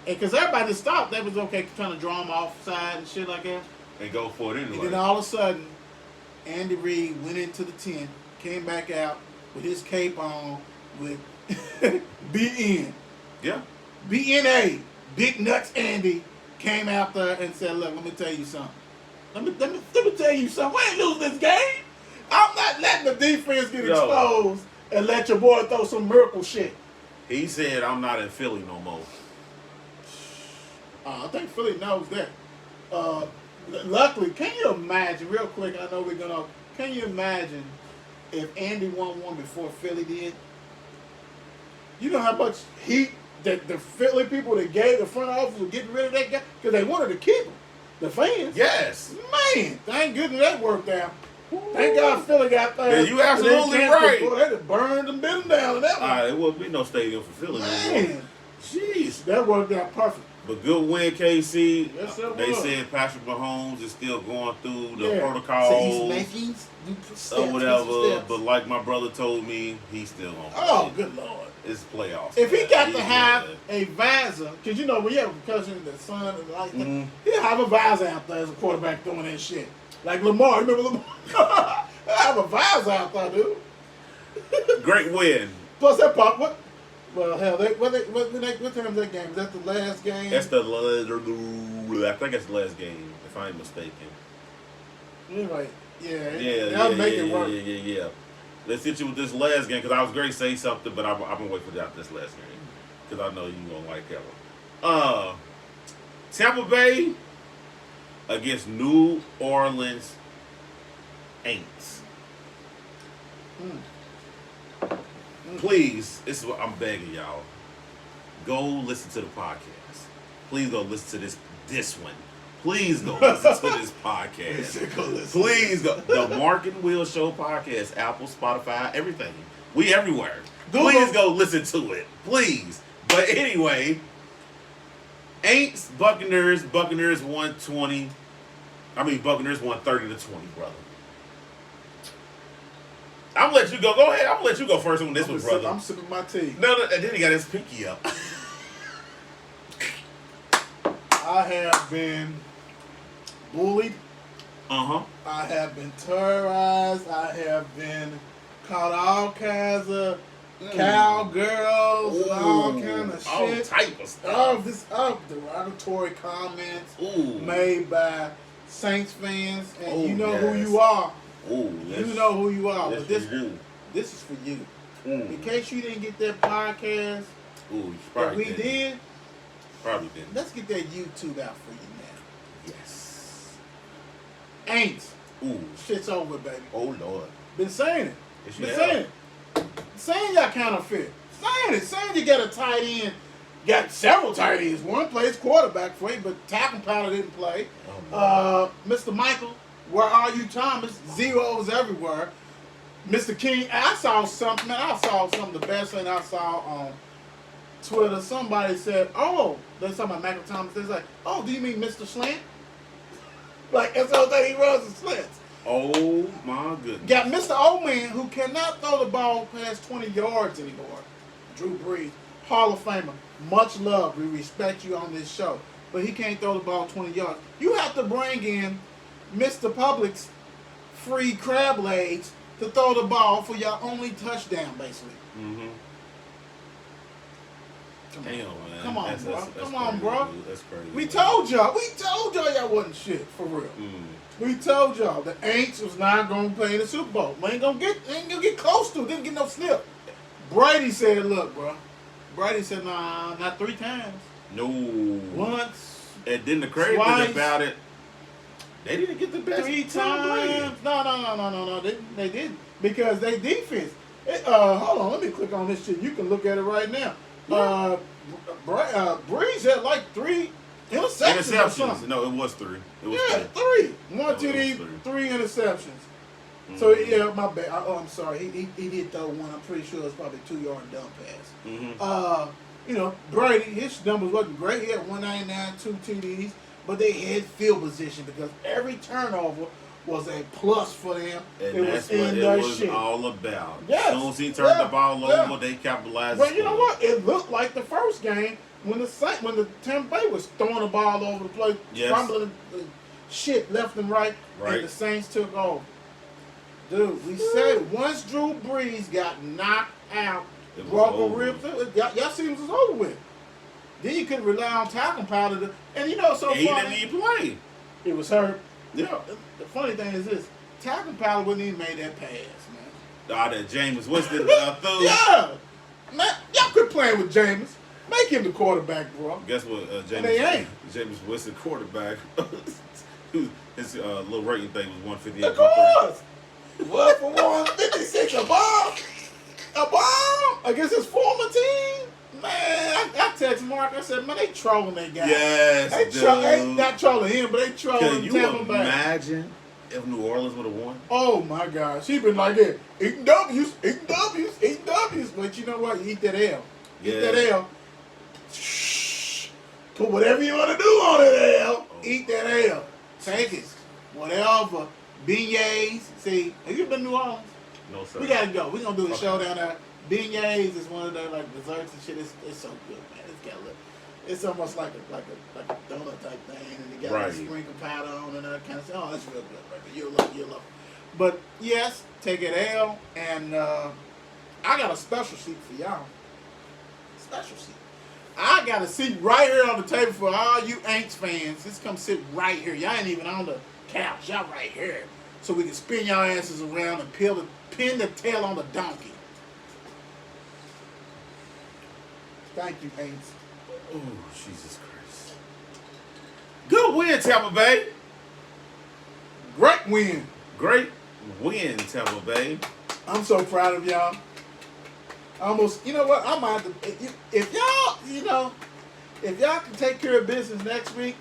And because everybody stopped, they was okay trying to draw him offside and shit like that. And go for it anyway. And then all of a sudden, Andy Reid went into the tent, came back out with his cape on with BN. Yeah. BNA, Big Nuts Andy, came out there and said, look, let me tell you something. Let me tell you something. We ain't losing this game. I'm not letting the defense get exposed and let your boy throw some miracle shit. He said, I'm not in Philly no more. I think Philly knows that. Luckily, can you imagine, real quick, I know we're going to, can you imagine if Andy won one before Philly did? You know how much heat that the Philly people that gave the front office were getting rid of that guy? Because they wanted to keep him. The fans. Yes. Man, thank goodness that worked out. Thank God Philly got there. Yeah, you absolutely right. Boy, they just burned them building down. That one. There wouldn't be no stadium for Philly anymore. Jeez. That worked out perfect. But good win, KC. Yes, they said Patrick Mahomes is still going through the protocols so he's making steps, or whatever. But like my brother told me, he's still on. Oh, good Lord. It's playoffs. If he got to have a visor, because you know when you have a concussion, the sun and like that, he'll have a visor out there as a quarterback doing that shit. Like Lamar, remember Lamar? He'll have a visor out there, dude. Great win. Plus that pop, what? Well, hell, what time is that game? Is that the last game? That's I think that's the last game, if I ain't mistaken. Anyway, Yeah. Make it work. Yeah. Let's hit you with this last game, because I was going to say something, but I'm going to wait for this last game, because I know you're going to like that one. Tampa Bay against New Orleans Aints. Please, this is what I'm begging y'all. Go listen to the podcast. Please go listen to this one. Please go listen to this podcast. Please go. The Mark&Will Show podcast, Apple, Spotify, everything. We everywhere. Please go listen to it. Please. But anyway, Aints, Buccaneers 120. Buccaneers 130 to 20, brother. I'm gonna let you go. Go ahead. I'm gonna let you go first on this one, brother. I'm sipping my tea. No, and then he got his pinky up. I have been bullied. I have been terrorized. I have been called all kinds of cowgirls and all kind of shit. All type of stuff. All derogatory comments made by Saints fans, and you know who you are. You know who you are. But this is for you. In case you didn't get that podcast that we did, probably didn't. Let's get that YouTube out for you now. Yes. Aints. Shit's over, baby. Oh, Lord. Been saying it. Yes, saying it. Saying y'all counterfeit. Saying you got a tight end. Got several tight ends. One plays quarterback for you, but Tackle Powder didn't play. Mr. Michael, where are you, Thomas? Zeros everywhere. Mr. King, I saw something. The best thing I saw on Twitter. Somebody said, they're talking about Michael Thomas. They're like, do you mean Mr. Slant? Like, that's the whole thing he runs the slants. Oh, my goodness. Got Mr. O-Man, who cannot throw the ball past 20 yards anymore. Drew Brees, Hall of Famer. Much love. We respect you on this show. But he can't throw the ball 20 yards. You have to bring in Mr. Public's free crab legs to throw the ball for your only touchdown, basically. Damn, man. Come on, bro. That's Come on, bro. That's crazy. We told y'all y'all wasn't shit, for real. We told y'all the Aints was not going to play in the Super Bowl. We ain't going to get close to it. Didn't get no slip. Brady said, look, bro. Brady said, nah, not 3 times. No. Once. And then the crazy thing about it, they didn't get the best 3 times. No. They didn't. Because they defense. Hold on, let me click on this shit. You can look at it right now. Breeze had like 3 Interceptions or something. No, it was 3. It was Yeah, 3. 3. 1 TD, 3 interceptions. Mm-hmm. So yeah, my bad. I'm sorry. He did throw one. I'm pretty sure it's probably 2-yard dump pass. Mm-hmm. Brady, his numbers wasn't great. He had 199, 2 TDs, but they had field position because every turnover was a plus for them. And it that's was what in it their was shit. all about. Yes. As soon as he turned the ball over, they capitalized. But you know what? It looked like the first game when the Tampa Bay was throwing the ball over the place, fumbling the shit left and right, and the Saints took over. Dude, we said once Drew Brees got knocked out, broke a rib, y'all see it was over with. Then you could rely on talcum powder, and you know so he funny. didn't even play. It was hurt. Yeah. The funny thing is this: talcum powder wouldn't even made that pass, man. That Jameis Winston threw. Yeah, man, y'all quit playing with Jameis. Make him the quarterback, bro. Guess what? Jameis Winston quarterback. His little rating thing was 158. Of course. What for 156? A bomb against his former team. Man, I text Mark. I said, man, they trolling that guy. Yes, they not trolling him, but they trolling Tampa Bay. Can you imagine if New Orleans would have won? Oh my gosh, he been like that, eating W's. But you know what? You eat that L. Eat that L. Put whatever you want to do on that L. Eat that L. Take it. Whatever. Beignets. See, have you been to New Orleans? No, sir. We gotta go. We're gonna do the show down there. Beignets is one of their like desserts and shit. It's so good, man. It's almost like a donut type thing, and they got a sprinkle powder on and that kind of stuff. Oh, that's real good, right there. You'll love it. But yes, take it L, and I got a special seat for y'all. Special seat. I got a seat right here on the table for all you Aints fans. Just come sit right here. Y'all ain't even on the couch. Y'all right here. So we can spin y'all asses around and pin the tail on the donkey. Thank you, Aints. Oh, Jesus Christ. Good win, Tampa Bay. Great win. Great win, Tampa Bay. I'm so proud of y'all. Almost, you know what? I might have to, if y'all can take care of business next week,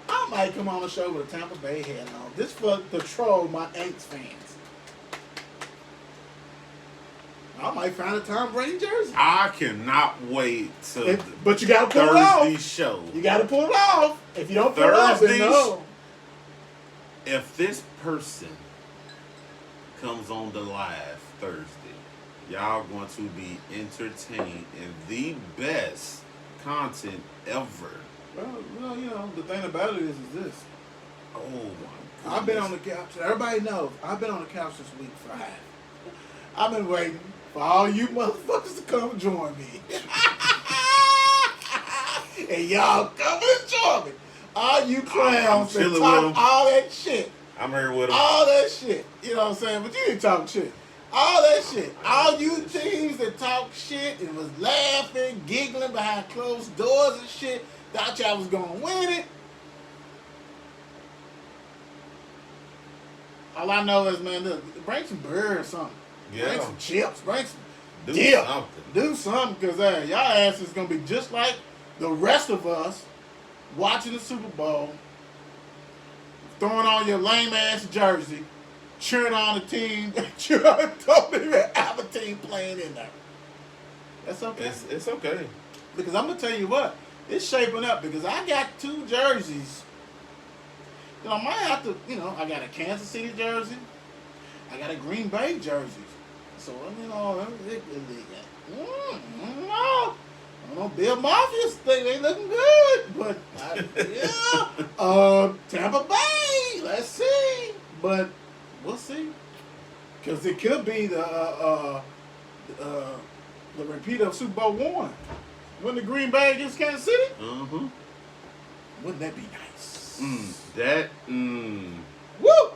I might come on the show with a Tampa Bay hat on. Just for to troll my Aints fans. I might find a Tom Brady jersey. I cannot wait to but you gotta pull it off. Thursday show. You gotta pull it off. If you don't pull it off, then no. If this person comes on the live Thursday, y'all going to be entertained in the best content ever. Well, you know, the thing about it is this. Oh my goodness. I've been on the couch. Everybody knows I've been on the couch since week 5. I've been waiting for all you motherfuckers to come and join me. And y'all come and join me. All you clowns that talk all that shit. I'm here with them. All that shit. You know what I'm saying? But you didn't talk shit. All that shit. All you teams that talk shit and was laughing, giggling behind closed doors and shit, thought y'all was going to win it. All I know is, man, look, bring some beer or something. Yeah. Bring some chips. Bring some dip. Do something, because y'all ass is going to be just like the rest of us watching the Super Bowl, throwing on your lame-ass jersey, cheering on the team that you don't even have a team playing in there. That's okay. It's okay. Because I'm going to tell you what, it's shaping up because I got 2 jerseys. You know, I might have to, I got a Kansas City jersey. I got a Green Bay jersey. So, I don't know, Bill Mafia's thing, they looking good. But, Tampa Bay, let's see. But we'll see. Because it could be the repeat of Super Bowl 1. When the Green Bay against Kansas City? Mm-hmm. Wouldn't that be nice? Woo!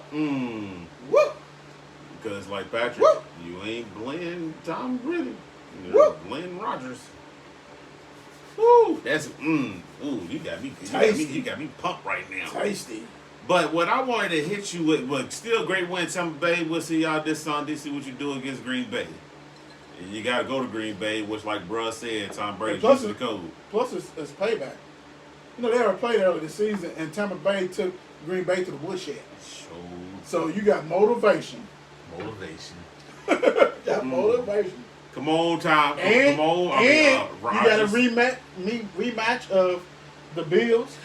Woo! Because like Patrick, Woo! You ain't blame Tom Brady. Woo! Blame Rodgers. Woo! That's ooh, you got me pumped right now. Tasty. But what I wanted to hit you with, but still great win, Tampa Bay. We'll see y'all this Sunday. See what you do against Green Bay. And you got to go to Green Bay, which, like bruh said, Tom Brady uses the code. Plus, it's payback. You know, they ever played early this season, and Tampa Bay took Green Bay to the woodshed. So you got motivation. Motivation. Got motivation. Come on, Tom. And, Come on. And you got a rematch of the Bills.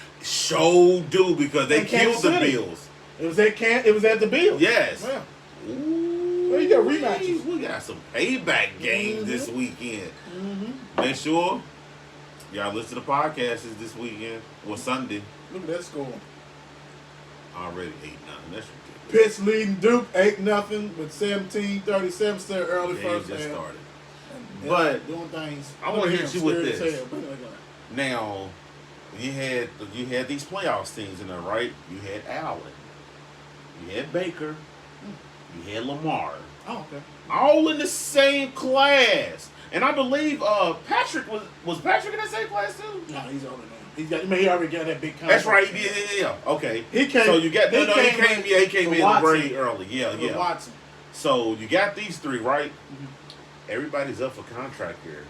Do because they killed the Bills. It was at the Bills. Yes. Yeah. Ooh, well, you got rematches. We got some payback games this weekend. Make sure y'all listen to the podcasts this weekend or Sunday. Look at that score. Already 8-0. That's ridiculous. Pitts leading Duke 8-0 with 17:37 still early first just half. Started. But doing things. I want to hit you with this. Now, you had these playoffs teams in there, right? You had Allen, you had Baker, you had Lamar. Oh, okay. All in the same class. And I believe Patrick was Patrick in that same class too? No, he's older now. He already got that big contract. That's right. Yeah. Okay. He came. So you got he came in very early. Yeah. Watson. So you got these three, right? Mm-hmm. Everybody's up for contract here.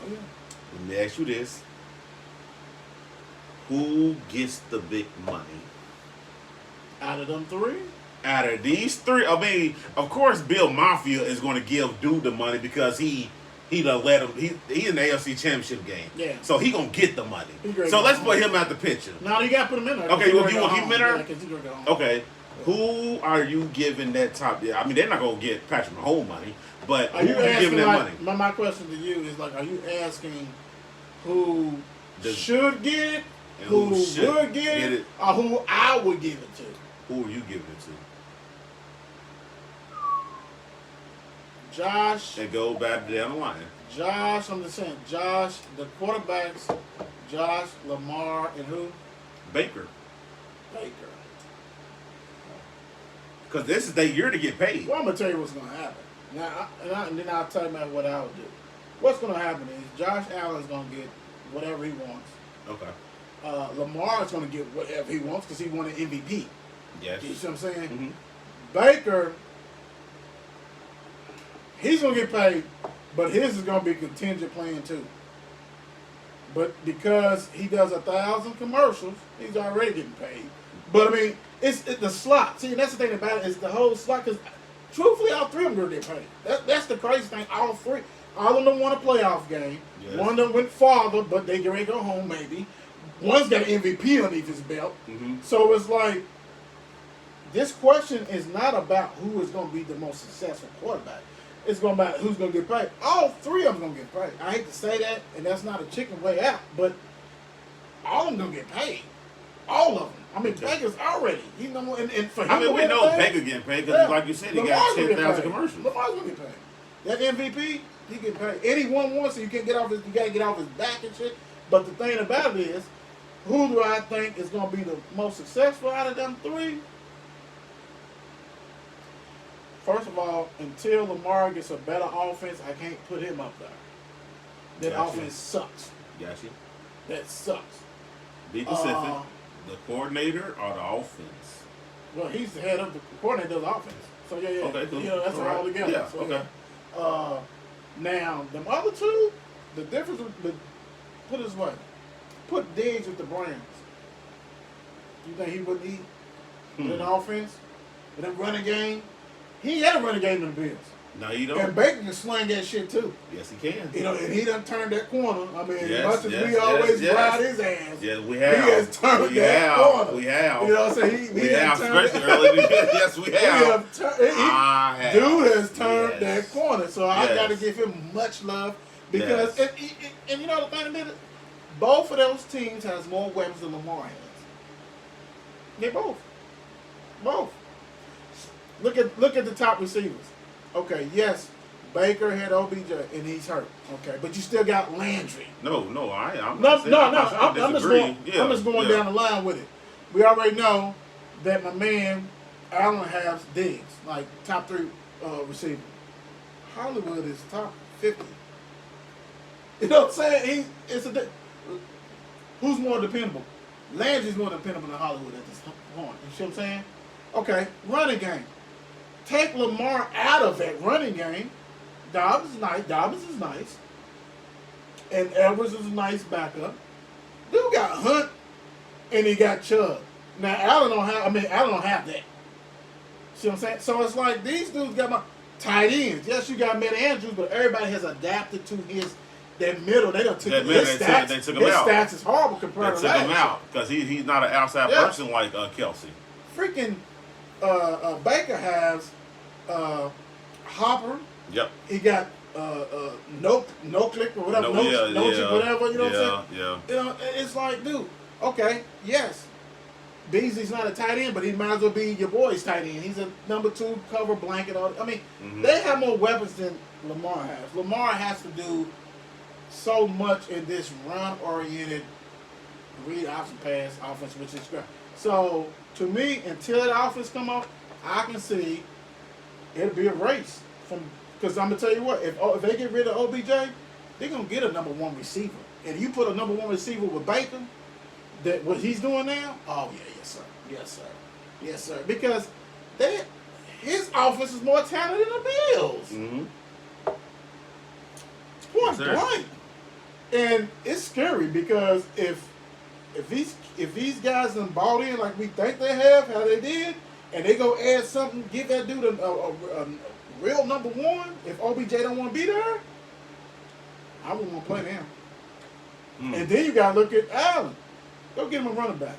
Oh yeah. Let me ask you this: who gets the big money out of them three? Out of these three, I mean, of course, Bill Mafia is going to give Dude the money because he done let him. He in the AFC Championship game. Yeah. So he gonna get the money. So let's put him out the picture. No, you gotta put him in there. Okay, you want to keep him in there? Yeah, okay. Who are you giving that top? I mean, they're not gonna get Patrick Mahomes money, but are you giving that money? My question to you is like, are you asking who should get it, who would get it, or who I would give it to? Who are you giving it to? Josh. And go back down the line. Josh, I'm just saying, Josh, the quarterbacks, Josh, Lamar, and who? Baker. Because this is their year to get paid. Well, I'm going to tell you what's going to happen. Now, and then I'll tell you what I would do. What's going to happen is Josh Allen's going to get whatever he wants. Okay. Lamar's going to get whatever he wants because he won an MVP. Yes. You see what I'm saying? Mm-hmm. Baker, he's going to get paid, but his is going to be contingent plan too. But because he does 1,000 commercials, he's already getting paid. But I mean, it's the slot. See, that's the thing about it is the whole slot. Because truthfully, all three of them are going to get paid. That's the crazy thing. All three, all of them won a playoff game. Yes. One of them went farther, but they can go home maybe. One's got an MVP underneath his belt. Mm-hmm. So it's like, this question is not about who is going to be the most successful quarterback. It's going about who's going to get paid. All three of them going to get paid. I hate to say that, and that's not a chicken way out, but all of them going to get paid. All of them. I mean, Baker's already, you know, and for him, I mean, we know Baker getting paid because, like you said, he got 10,000 commercials. Lamar's going to get paid. That MVP, he get paid. And he won one, so you can't get off his. You got to get off his back and shit. But the thing about it is, who do I think is going to be the most successful out of them three? First of all, until Lamar gets a better offense, I can't put him up there. That offense sucks. Gotcha. That sucks. Be specific. The coordinator or the offense? Well, he's the head of the coordinator of the offense. So, yeah. Okay, cool. You know, that's all together. Yeah, so, okay. Yeah. Now, them other two, the difference with put it this way. Put Diggs with the Browns. You think he wouldn't eat with an offense? With them running game? He had a running game in the Bills. No, you don't. And Baker can sling that shit too. Yes, he can. You know, and he done turned that corner. I mean, yes, as much as we always ride his ass. Yes, we have. He has turned that corner. We have. You know what I'm saying? We have, especially early. Yes, we have. Dude has turned that corner. So I got to give him much love because, and you know the thing about it, both of those teams has more weapons than Lamar has. They both. Look at the top receivers. Okay, yes, Baker had OBJ and he's hurt. Okay, but you still got Landry. I'm just going down the line with it. We already know that my man Allen has Diggs, like top 3 receiver. Hollywood is top 50. You know what I'm saying? Who's more dependable? Landry's more dependable than Hollywood at this point. You see what I'm saying? Okay, running game. Take Lamar out of that running game. Dobbs is nice. And Edwards is a nice backup. Dude got Hunt and he got Chubb. Now Allen don't have that. See what I'm saying? So it's like these dudes got my tight ends. Yes, you got Matt Andrews, but everybody has adapted to that middle. They don't took his stats. They took him his out. stats is horrible compared to They took him last out because he's not an outside person like Kelsey. Freaking Baker has Hopper. Yep. He got no click or whatever, whatever. You know what I'm saying? Yeah. You know, it's like, dude. Okay, yes. Beasley's not a tight end, but he might as well be your boy's tight end. He's a number 2 cover blanket. I mean, they have more weapons than Lamar has. Lamar has to do so much in this run-oriented read option pass offense, which is great. So, to me, until that offense come out, I can see it'll be a race. Because I'm going to tell you what, if they get rid of OBJ, they're going to get a number 1 receiver. And you put a number 1 receiver with Baker, that what he's doing now, oh yeah, yes sir. Because his offense is more talented than the Bills. Mm-hmm. Point blank. And it's scary because if these guys done bought in like we think they have, how they did, and they go add something, give that dude a real number 1. If OBJ don't want to be there, I wouldn't want to play them. And then you gotta look at Allen. Go get him a running back.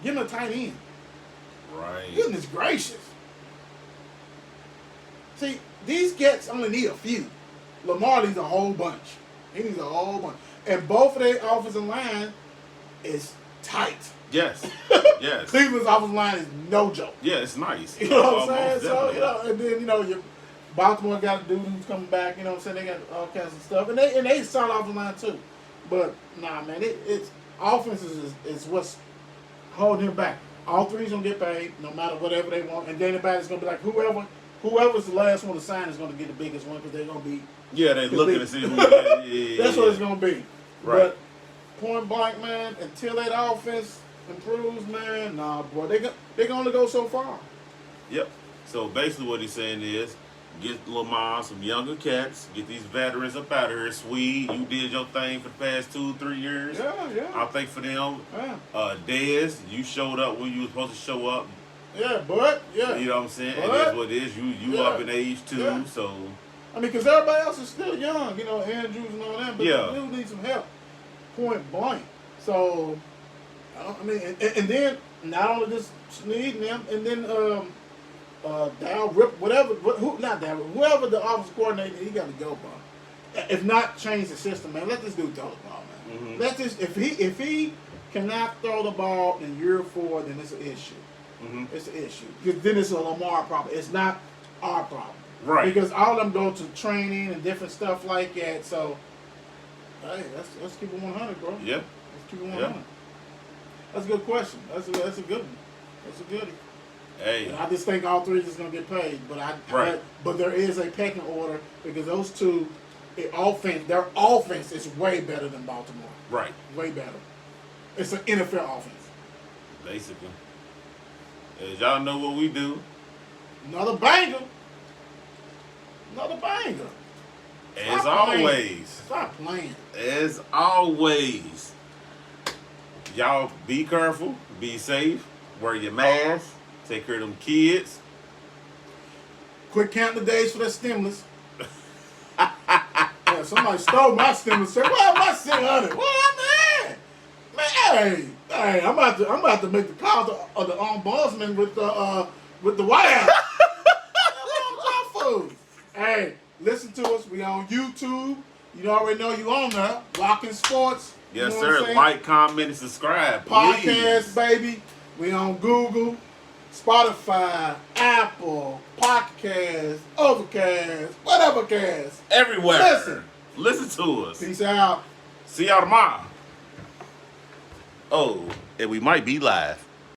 Give him a tight end. Right. Goodness gracious. See, these cats only need a few. Lamar needs a whole bunch. He needs a whole bunch. And both of their offensive line is tight. Yes. Yes. Cleveland's offensive line is no joke. Yeah, it's nice. You know what I'm saying? So, and then, your Baltimore got a dude who's coming back, you know what I'm saying? They got all kinds of stuff. And they start off the line too. But nah, man, it's offense is what's holding him back. All three's gonna get paid, no matter whatever they want, and then everybody's gonna be like whoever's the last one to sign is gonna get the biggest one because they're gonna be. Yeah, they're looking to see who. That's what it's gonna be. Right. But point blank, man, until that offense improves, man, nah, boy, they can only go so far. Yep. So basically, what he's saying is, get Lamar some younger cats. Get these veterans up out of here. Swede, you did your thing for the past 2-3 years. Yeah. I think for them. Yeah. Dez, you showed up when you were supposed to show up. Yeah, but yeah. You know what I'm saying? But, it is what it is. You up in age too, so. I mean, because everybody else is still young, Andrews and all that, but they do need some help. Point blank. So, I mean, and then not only just needing them, and then Dow Rip, whoever the offensive coordinator, he got to go, bro. If not, change the system, man. Let this dude throw the ball, man. Mm-hmm. Let this. If he cannot throw the ball in year 4, then it's an issue. Mm-hmm. It's an issue. Because then it's a Lamar problem. It's not our problem. Right. Because all of them go to training and different stuff like that. So, hey, let's keep it 100, bro. Yeah. Let's keep it 100. Yeah. That's a good question. That's a good one. That's a goodie. Hey. I just think all three are just gonna get paid, but there is a pecking order because those two, their offense is way better than Baltimore. Right. Way better. It's an NFL offense. Basically. As y'all know what we do. Another banger. As always. Stop playing. As always. Y'all be careful. Be safe. Wear your mask. Take care of them kids. Quit counting the days for that stimulus. Yeah, somebody stole my stimulus. Said, "Where my 600? What, man? Man, hey, I'm about to make the call of the ombudsman with the White House. Hey, listen to us. We on YouTube. You already know you on there. Locking Sports. Yes, sir. Like, comment, and subscribe. Podcast, baby. We on Google, Spotify, Apple, Podcast, Overcast, whatever cast. Everywhere. Listen to us. Peace out. See y'all tomorrow. Oh, and we might be live.